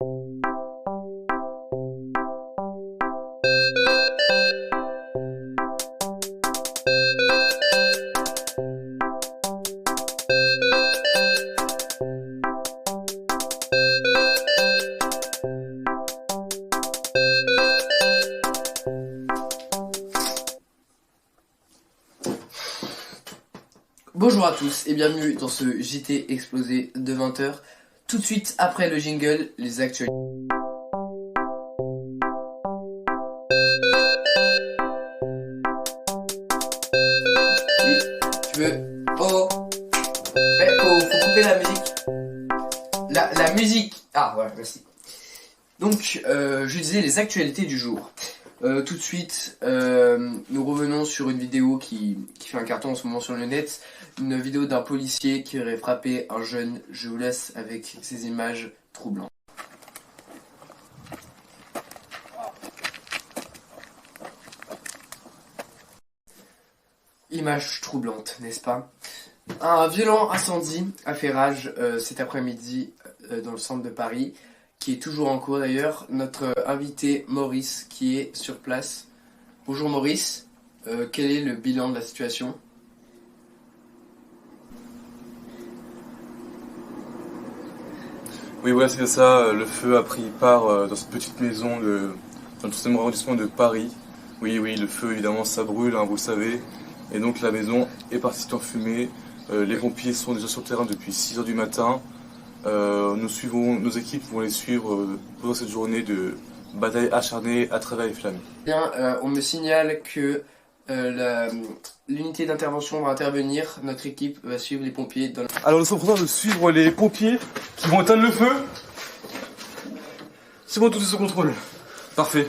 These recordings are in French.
Bonjour à tous et bienvenue dans ce JT explosé de 20h. Tout de suite après le jingle, les actualités. Oui, tu veux... Oh, faut couper la musique. La musique. Ah voilà, merci. Donc, je disais les actualités du jour. Tout de suite, nous revenons sur une vidéo qui fait un carton en ce moment sur le net. Une vidéo d'un policier qui aurait frappé un jeune. Je vous laisse avec ces images troublantes. Images troublantes, n'est-ce pas? Un violent incendie a fait rage cet après-midi dans le centre de Paris, qui est toujours en cours d'ailleurs. Notre invité Maurice qui est sur place. Bonjour Maurice, quel est le bilan de la situation? Oui, voilà, c'est ça. Le feu a pris part dans cette petite maison dans le 7e arrondissement de Paris. Oui, le feu, évidemment, ça brûle, hein, vous le savez. Et donc la maison est partie en fumée. Les pompiers sont déjà sur le terrain depuis 6 h du matin. Nos équipes vont les suivre pendant cette journée de bataille acharnée à travers les flammes. Bien, on me signale que l'unité d'intervention va intervenir. Notre équipe va suivre les pompiers dans Alors nous sommes en train de suivre les pompiers qui vont éteindre le feu. C'est bon, tout est sous contrôle. Parfait.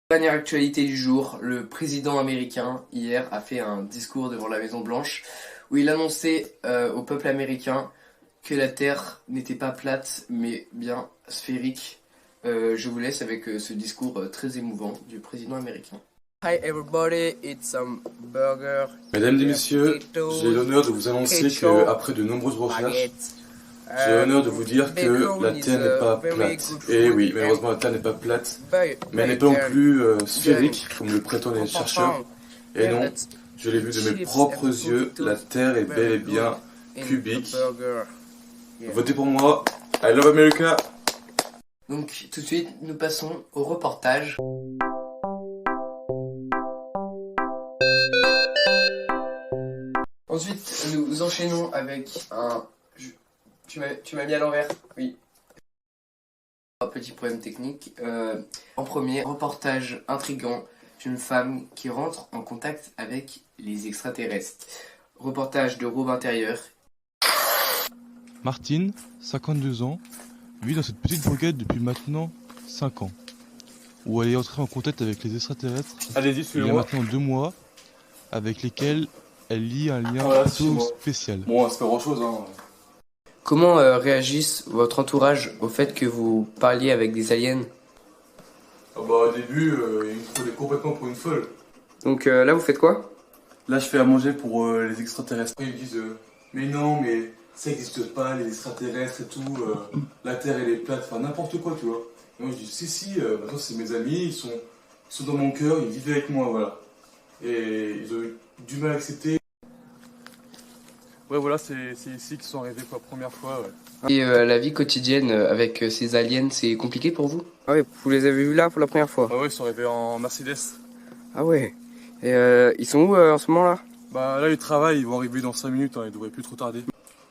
Dernière actualité du jour, le président américain hier a fait un discours devant la Maison Blanche où il annonçait au peuple américain que la Terre n'était pas plate mais bien sphérique. Je vous laisse avec ce discours très émouvant du président américain. Hi everybody, it's some burger. Mesdames et messieurs, j'ai l'honneur de vous annoncer qu'après de nombreuses recherches, j'ai l'honneur de vous dire que la Terre n'est pas plate. Et oui, malheureusement la Terre n'est pas plate, mais elle n'est pas non plus sphérique comme le prétendent les chercheurs. Et non, je l'ai vu de mes propres yeux, la Terre est bel et bien cubique. Votez pour moi, I love America. Donc tout de suite, nous passons au reportage. Ensuite, nous enchaînons avec un... Tu m'as mis à l'envers? Oui. Un petit problème technique. En premier, reportage intriguant d'une femme qui rentre en contact avec les extraterrestres. Reportage de Robe Intérieur. Martine, 52 ans, vit dans cette petite bourgade depuis maintenant 5 ans, où elle est entrée en contact avec les extraterrestres il y a maintenant 2 mois, avec lesquels elle lie un lien plutôt spécial. Bon, c'est pas grand chose, hein. Comment réagissent votre entourage au fait que vous parliez avec des aliens? Ah bah au début, ils me prenaient complètement pour une folle. Donc là vous faites quoi? Là je fais à manger pour les extraterrestres. Ils me disent mais non, mais ça n'existe pas, les extraterrestres et tout, la Terre elle est plate, enfin n'importe quoi, tu vois. Et moi je dis si, maintenant c'est mes amis, ils sont dans mon cœur, ils vivent avec moi, voilà. Et ils ont eu du mal à accepter. Ouais, voilà, c'est ici qu'ils sont arrivés pour la première fois, ouais. Et la vie quotidienne avec ces aliens, c'est compliqué pour vous? Ah ouais, vous les avez vus là pour la première fois? Ouais, ils sont arrivés en Mercedes. Ah ouais. Et ils sont où en ce moment là? Bah là ils travaillent, ils vont arriver dans 5 minutes, hein, ils devraient plus trop tarder.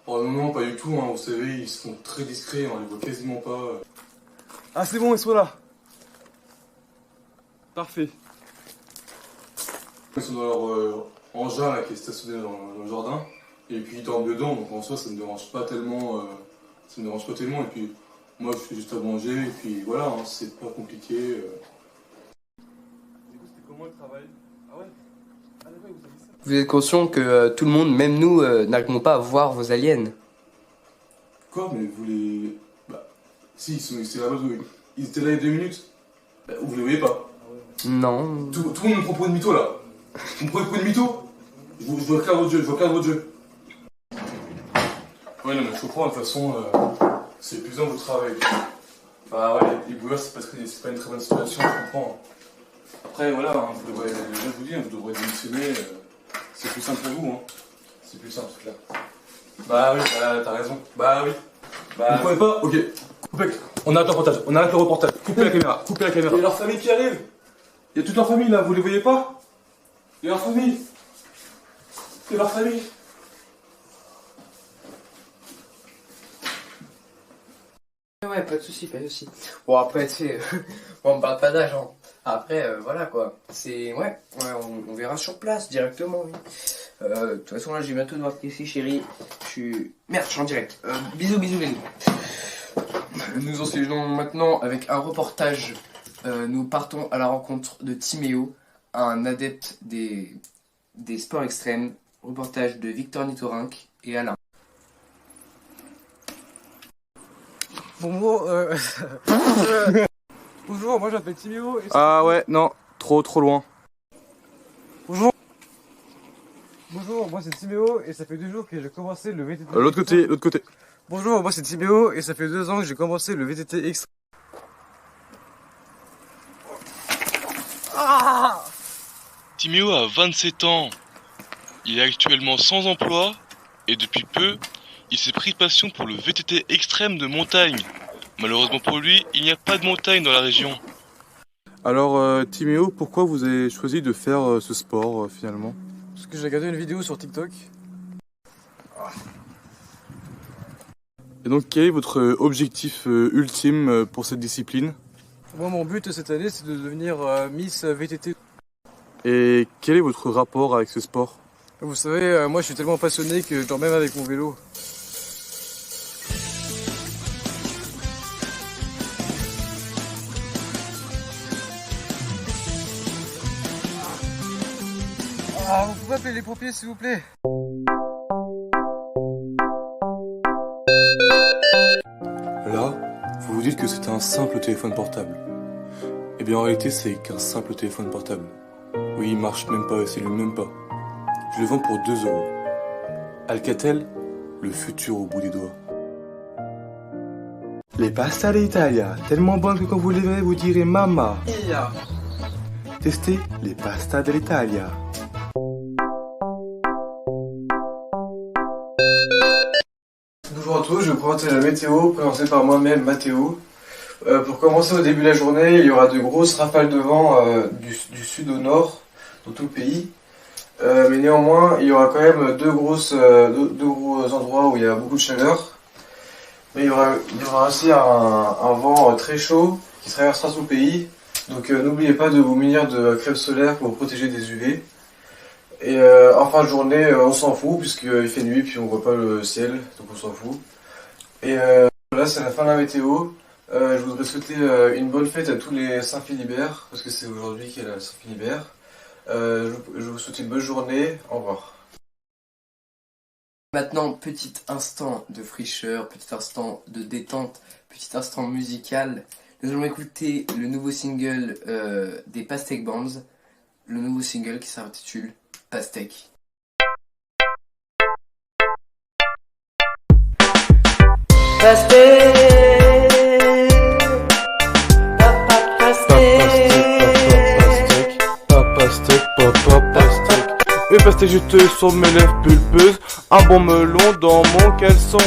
Oh non, pas du tout, hein, vous savez, ils sont très discrets, on les voit quasiment pas. Ah c'est bon, ils sont là. Parfait. Ils sont dans leur engin là, qui est stationné dans le jardin. Et puis ils dorment dedans, donc en soi ça me dérange pas tellement. Et puis moi je fais juste à manger, et puis voilà, hein, c'est pas compliqué. Du coup c'était comment le travail? Ah ouais? Ah d'accord, vous avez ça? Vous êtes conscient que tout le monde, même nous, n'arrivons pas à voir vos aliens? Quoi? Mais vous les... Bah... Si, ils étaient là-bas, ils étaient là il y a 2 minutes. Bah, vous les voyez pas? Non. Tout le monde me prend pour une mytho là. Vous me prenez pour une mytho? Je regarde votre jeu, Ouais non mais je comprends, de toute façon... c'est épuisant votre travail. Bah ouais, les bouilleurs, c'est pas une très bonne situation, je comprends. Après, voilà, hein, je vous dis, vous devrez démissionner. C'est plus simple pour vous, hein. C'est plus simple, c'est clair. Bah oui, t'as raison. Bah oui. Bah, vous comprenez pas? Ok. Coupez. On arrête le reportage. On arrête le reportage. Coupez la caméra. Coupez la caméra. Il y a leur famille qui arrive. Il y a toute leur famille là, vous les voyez pas? Il y a leur famille. Il y a leur famille. Ouais, pas de soucis, pas de soucis. Bon, après, tu sais, on parle pas d'âge, hein. Après, voilà quoi. C'est. Ouais, on verra sur place directement, oui. De toute façon, là, je vais bientôt devoir te laisser, chérie. Merde, je suis en direct. Bisous, bisous, les gars. Nous enchaînons maintenant avec un reportage. Nous partons à la rencontre de Timéo, un adepte des sports extrêmes. Reportage de Victor Nitorinck et Alain. Bonjour, bonjour, moi j'appelle Timéo. Ah ouais, non, trop loin. Bonjour, moi c'est Timéo et ça fait 2 jours que j'ai commencé le VTT. L'autre côté. Bonjour, moi c'est Timéo et ça fait 2 ans que j'ai commencé le VTT extrême. Timéo a 27 ans. Il est actuellement sans emploi et depuis peu, il s'est pris de passion pour le VTT extrême de montagne. Malheureusement pour lui, il n'y a pas de montagne dans la région. Alors Timéo, pourquoi vous avez choisi de faire ce sport finalement? Parce que j'ai regardé une vidéo sur TikTok. Et donc quel est votre objectif ultime pour cette discipline? Moi mon but cette année c'est de devenir Miss VTT. Et quel est votre rapport avec ce sport? Vous savez, moi je suis tellement passionné que je dors même avec mon vélo. Vous pouvez appeler les pompiers s'il vous plaît? Là, vous vous dites que c'est un simple téléphone portable. Eh bien en réalité c'est qu'un simple téléphone portable. Oui, il marche même pas, il s'allume même pas. Je le vends pour 2 €. Alcatel, le futur au bout des doigts. Les pasta d'Italia, tellement bonnes que quand vous les verrez, vous direz Mamma. Testez les pasta d'Italia. Bonjour à tous, je vais vous présenter la météo présentée par moi-même, Mathéo. Pour commencer au début de la journée, il y aura de grosses rafales de vent du sud au nord dans tout le pays. Mais néanmoins, il y aura quand même deux gros endroits où il y a beaucoup de chaleur. Mais il y aura aussi un vent très chaud qui traversera tout le pays. Donc n'oubliez pas de vous munir de crème solaire pour vous protéger des UV. Et en fin de journée, on s'en fout puisqu'il fait nuit puis on voit pas le ciel, donc on s'en fout. Et là, c'est la fin de la météo. Je voudrais souhaiter une bonne fête à tous les Saint-Philibert parce que c'est aujourd'hui qu'est la Saint-Philibert. Je vous souhaite une bonne journée. Au revoir. Maintenant, petit instant de fraîcheur, petit instant de détente, petit instant musical. Nous allons écouter le nouveau single des Pastèque Bands, le nouveau single qui s'intitule Pastèque. Une pastèque juteuse sur mes lèvres pulpeuses, un bon melon dans mon caleçon.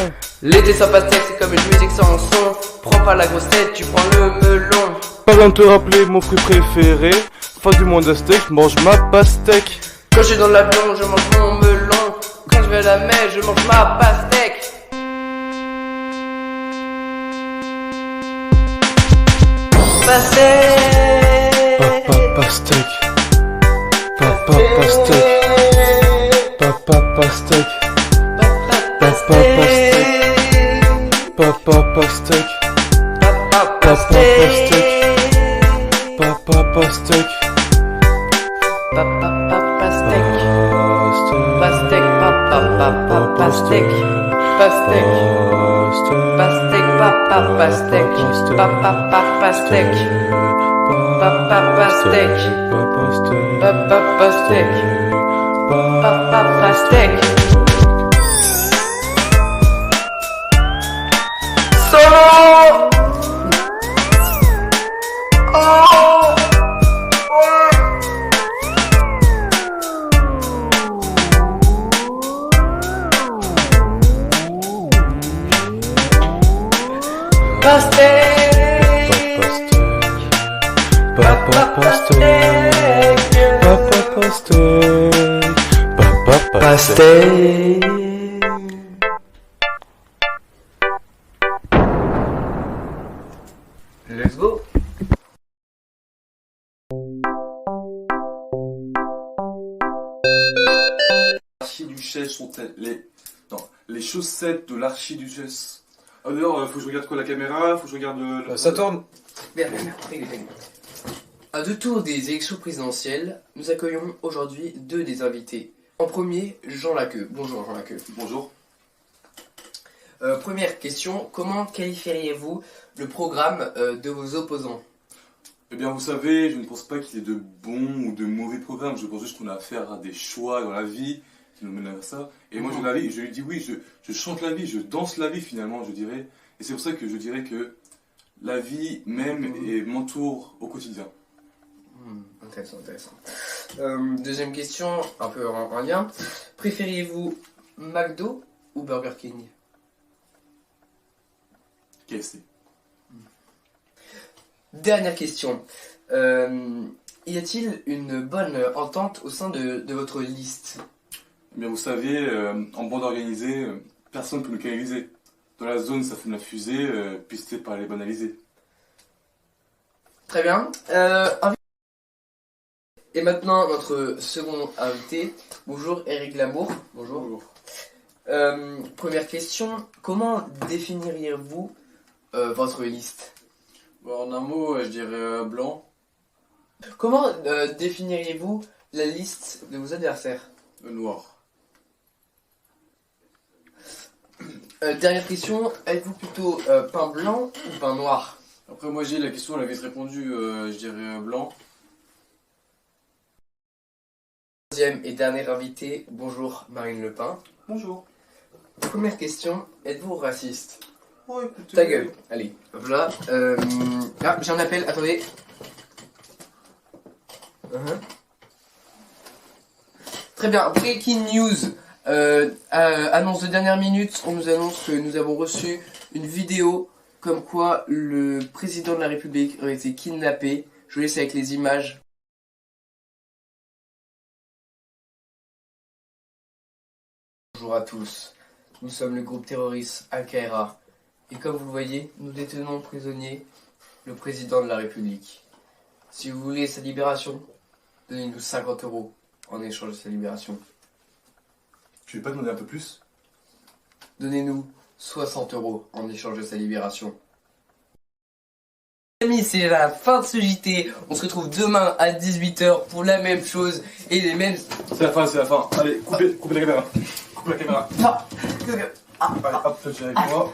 L'été sans pastèque, c'est comme une musique sans son. Prends pas la grosse tête, tu prends le melon. Pas besoin de te rappeler mon fruit préféré. Fin du monde aztèque, mange ma pastèque. Quand je suis dans l'avion, je mange mon melon. Quand je vais à la mer, je mange ma pastèque. Pastèque. Pastèque. Pastèque. Pastèque. Pastèque. Pastèque. Pastèque. So Let's go. L'archiduchesse sont-elles les chaussettes de l'archiduchesse. Ah d'ailleurs, faut que je regarde quoi, la caméra? Faut que je regarde Ça tourne. Bien. À deux tours des élections présidentielles, nous accueillons aujourd'hui deux des invités. En premier, Jean Laqueux. Bonjour Jean Laqueux. Bonjour. Première question, comment qualifieriez-vous le programme de vos opposants? Eh bien, vous savez, je ne pense pas qu'il y ait de bons ou de mauvais programmes. Je pense juste qu'on a affaire à des choix dans la vie qui nous mènent à ça. Et moi, je lui dis oui, je chante la vie, je danse la vie finalement, je dirais. Et c'est pour ça que je dirais que la vie m'aime et m'entoure au quotidien. Intéressant. Deuxième question, un peu en lien. Préfériez-vous McDo ou Burger King? KFC. Dernière question. Y a-t-il une bonne entente au sein de votre liste? Eh bien, vous savez, en bande organisée, personne ne peut nous canaliser. Dans la zone, ça fume la fusée, pisté par les banalisés. Très bien. Et maintenant, notre second invité. Bonjour, Eric Lamour. Bonjour. Première question. Comment définiriez-vous votre liste? Bon, en un mot, je dirais blanc. Comment définiriez-vous la liste de vos adversaires? Noir. Dernière question. Êtes-vous plutôt pain blanc ou pain noir? Après, moi, j'ai la question, elle avait vite répondu, je dirais blanc. Troisième et dernier invité. Bonjour, Marine Le Pen. Bonjour. Première question. Êtes-vous raciste? Oh, écoutez... Ta gueule. Allez, voilà. Ah, j'ai un appel, attendez. Très bien, breaking news. Annonce de dernière minute, on nous annonce que nous avons reçu une vidéo comme quoi le président de la République aurait été kidnappé. Je vous laisse avec les images. Bonjour à tous. Nous sommes le groupe terroriste Al-Qaïda. Et comme vous le voyez, nous détenons prisonnier le président de la République. Si vous voulez sa libération, donnez-nous 50 € en échange de sa libération. Tu veux pas demander un peu plus? Donnez-nous 60 € en échange de sa libération. Amis, c'est la fin de ce JT. On se retrouve demain à 18 h pour la même chose et les mêmes... C'est la fin. Allez, coupez la caméra. Coupez la caméra. Ah. Allez, hop, tu es avec moi.